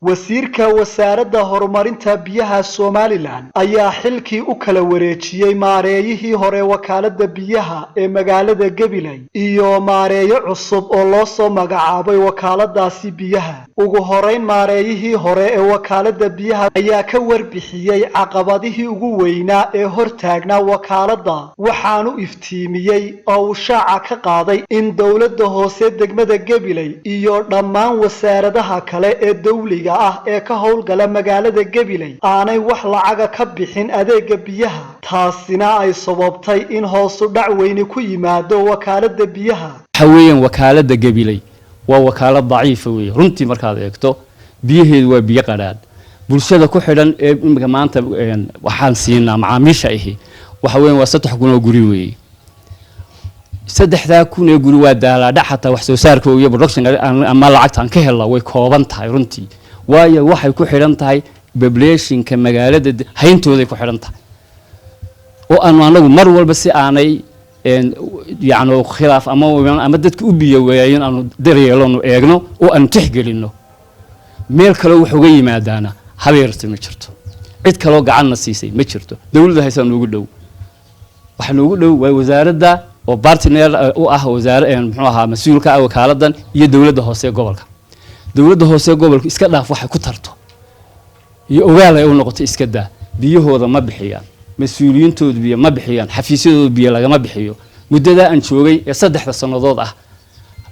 wasiirka wasaaradda horumarinta biyaha Somaliland ayaa xilkii u kala wareejiyay maareeyihii hore wakaaladda biyaha ee magaalada Gabiley iyo maareeyo cusub oo loo soo magacaabay wakaaladaasi biyaha. ugu horeyn maareeyihii hore ee wakaaladda biyaha ayaa ka warbixiyay caqabadihii ugu weynaa ee hortaagnaa wakaaladda, waxaanu iftiimiyay oo uu shaaca ka qaaday in dowladda hoose degmada Gabiley iyo dhammaan wasaaradaha kale ee dawliga ee ka howlgala magaalada Gabiley aanay wax lacaga ka bixin adeega biyaha, taasina ay sababtay in hoos u dhac weyn ku yimaado wakaaladda biyaha. Xawiyaan wakaaladda Gabiley waa wakaalad daciif weey, runtii markaad eegto biyaheedu waa biyo qadhaadh. bulshada ku xidhan ee maanta waxaan siinaa macaamiisha ahi waxa weyn waa 3,000 oo guri weey. 3,000 ee guri waa daalaadha xataa wax soo saarka iyo production ama lacagtan ka helaa way kooban tahay runtii. waayo waxay ku xidhan tahay population-ka magaalada hayntooda ku xidhan tahay oo anagu mar walba si aanay yaano khilaaf ama dadka u biyo weeyeen aanu daryeelno eegno oo aan tixgelino meel kale wax uga yimaadana habeerta ma jirto, cid kale oo gacan siisay ma jirto. dawladda haysan ugu dhow waxa ugu dhow waa wasaaradda oo partner u ah wasaaradda muxuu ahaa mas'uulka ah wakaaladan iyo dawladda hoose gobolka. dawladda hoose gobolka iska dhaaf waxay ku tarto iyo ogaal ay u noqoto iska daa biyahooda ma bixiyaan, mas'uuliyintooda biyo ma bixiyaan, xafiisyadooda biyo laga ma bixiyo. muddada aan joogay ee 3 sanadood ah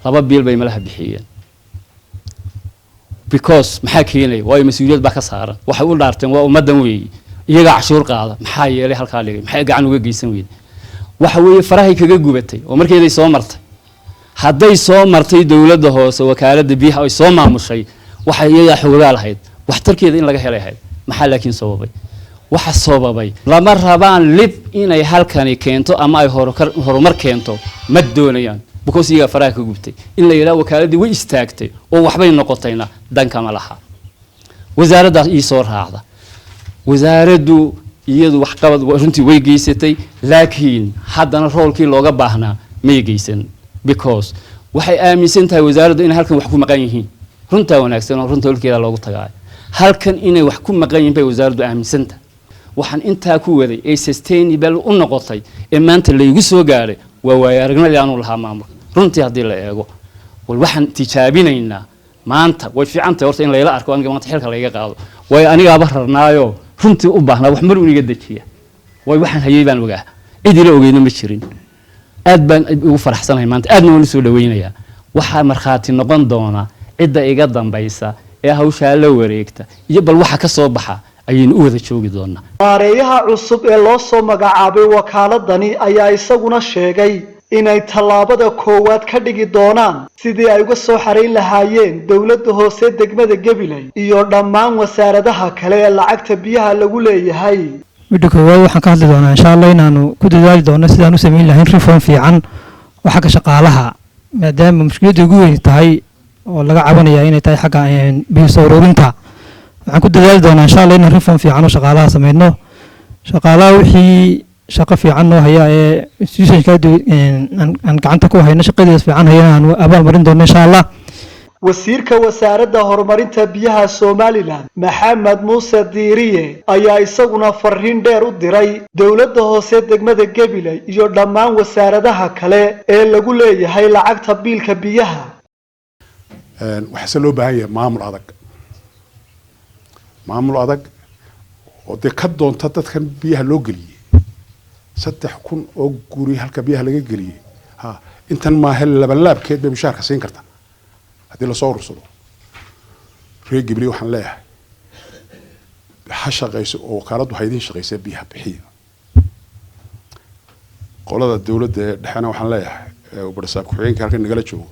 2 bil bay malaha bixiyeen because maxaa keenay way mas'uuliyad ba ka saaran, waxay u dhaarteen waa ummadan weey iyaga cashuur qaada, maxaa yeelay halka dhigay, maxay gacan uga geysan weeyeen. waxa weeye farahay kaga gubatay oo markeeday soo martay hadday soo martay dawladda hoose wakaaladda biyaha ay soo maamushay waxa iyaga xogaa lahayd waxtarkeeda in laga helahay. maxaa laakiin sababay waxa sababay lama rabaan lib inay halkani keento ama ay horumar keento ma doonayaan because iyaga faraha ka gubtay in la yiraahdo wakaaladii way istaagtay oo waxbay noqotayna danka ma laha. wasaaradda ii soo raacda wasaaraddu iyadu wax qabad runtii way geysatay laakiin haddana roolkii looga baahnaa ma geysan because waxay aaminsan tahay wasaaraddu in halkan wax ku maqan yihiin runta wanaagsan oo runta walkeeda loogu tagaay halkan inay wax ku maqan yihiin bay wasaaraddu aaminsan tahay. waxaan intaa ku waday ay sustainable u noqotay ee maanta la igu soo gaaray waa waay aragnadii aanu lahaa maamulka runtii haddii la eego wal waxaan tijaabinaynaa maanta way fiican tahay horta in la ila arko aniga maanta xilka la iga qaado way aniga ba rarnaayo runtii u baahnaa wax mar uniga dajiya way waxaan hayay baan ogaa cid ila ogeeyna ma jirin. aad baan ugu faraxsanahay maanta aadna waan soo dhaweynayaa waxa marxaati noqon doona cidda iga dambaysa ee hawsha la wareegta iyo bal waxa ka soo baxa ayaynu u wada joogi doonaa. maareeyaha cusub ee loo soo magacaabay wakaaladani ayaa isaguna sheegay inay tallaabada koowaad ka dhigi doonaan sidii ay uga soo xareyn lahaayeen dawladda hoose degmada Gabiley iyo dhammaan wasaaradaha kale ee lacagta biyaha lagu leeyahay. midda koowaad waxaan ka hadli doonaa insha Allah inaanu ku dadaali doono sidaan u sameyn lahayn reform fiican waxa ka shaqaalaha maadaama mushkiladda ugu weyn tahay oo laga cabanaya inay tahay xagga biyo soo ururinta. waxaan ku dadaali doonaa insha Allah in reform fiican oo shaqaalaha sameeyno shaqaalaha wixii shaqo fiican oo haya ee institutionka aan gacanta ku hayno shaqadiisa fiican hayaan abaal marin doono insha Allah. wasiirka wasaaradda horumarinta biyaha Somaliland Maxamed Muuse Diiriye ayaa isaguna fariin dheer u diray dawladda hoose degmada Gabiley iyo dhammaan wasaaradaha kale ee lagu leeyahay lacagta biilka biyaha. waxa loo baahan yahay maamul adag oo ka doonta dadkan biyaha loo galiyay 3,000 oo guri halka biyaha laga galiyay intan ma hel laabkeed bay mushaarka siin kartaa hadii la soo urursado. reer Gabiley waxaan leeyahay ha shaqeyso oo wakaaladdu haydin shaqeysa biyaha bixiya. qolada dawladda dhaxana waxaan leeyahay barsaab ku xigeenka halka nagala joogo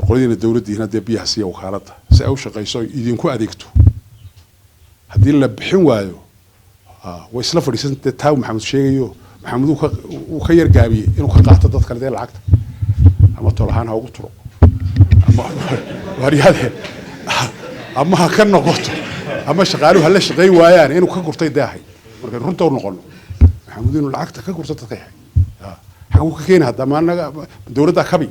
qoladiina dawladdiina biyaha siiya wakaaladda si ay u shaqeyso idinku adeegto. haddii la bixin waayo way isla fadhiisan taa Maxamed sheegayo maxamed uu ka yar gaabiyay inuu ka qaato dadka kale lacagta ama tolahaan ha ugu turo ama wariyade ama ka noqoto ama shaqaaluhu hal shaqay waayaan inuu ka gurtay daahay marka runta u noqono maxamed inuu lacagta ka gurto dadka yahay xaqu ka keenay hadda maanaga dawladda kabi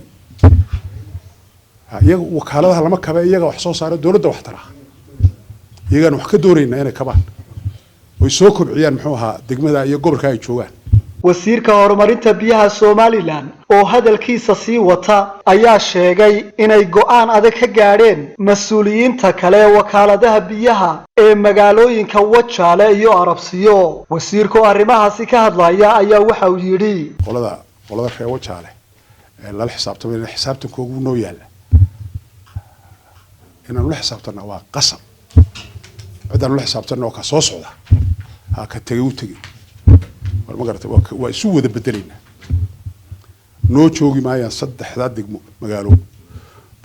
iyaga wakaaladaha lama kabe iyaga wax soo saaro dawladda wax tara iyagana wax ka doonaynaa inay kabaan oy soo kobciyaan muxuu ahaa degmada iyo gobolka ay joogaan. wasiirka horumarinta biyaha Somaliland oo hadalkiisa sii wata ayaa sheegay inay go'aan adag ka gaadheen mas'uuliyiinta kale wakaaladaha biyaha ee magaalooyinka Wajaale iyo Arabsiyo. wasiirku arrimahaasi ka hadlaya ayaa waxa uu yiri qolada reer Wajaale la xisaabtamay xisaabtankoodu noo yaala inaan la xisaabtana waa qasab cidaan la xisaabtana oo ka soo socda ha ka tagay u tagay ma garatay waa isu wada bedelayna noo joogi maayaan saddexda degmo magaalo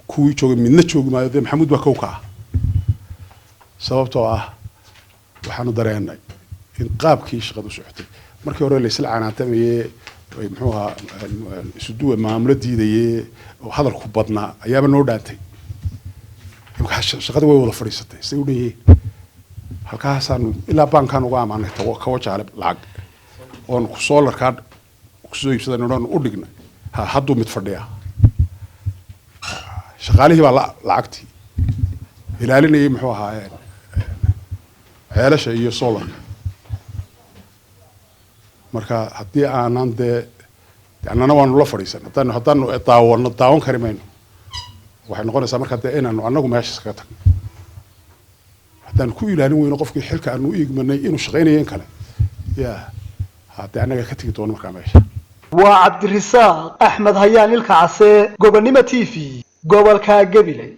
kuwii joogay midna joogi maayo de maxamuud baa kow ka ah sababtoo ah waxaanu dareenay in qaabkii shaqadu socotay markii hore la isla canaantamayay muxuu ahaa isu duwa maamula diidayay oo hadalku badnaa ayaaba noo dhaantay imka shaqada way wada fadhiisatay say u dhanyihiin halkaasaanu ilaa baankaan uga amaanay ka Wajaale lacag oon ku solar card ku soo iibsaday inaan u dhignay hadduu mid fadhiya shaqaalihii baa lacagtii ilaalinayay muxuu ahaa ceelasha iyo solar marka haddii aanan dee annana waanu la fadhiisan haddaanu daawan kari mayno waxay noqonaysaa marka dee inaanu annagu meesha iskaga tagno haddaan ku ilaalin weyno qofkii xilka aanu u iigmanay inuu shaqaynayo in kale yaa haddii annaga ka tegi doono markaa meesha. waa Cabdirasaaq Axmed Hayaan Ilka Case Gobonimo TV gobolka Gabiley.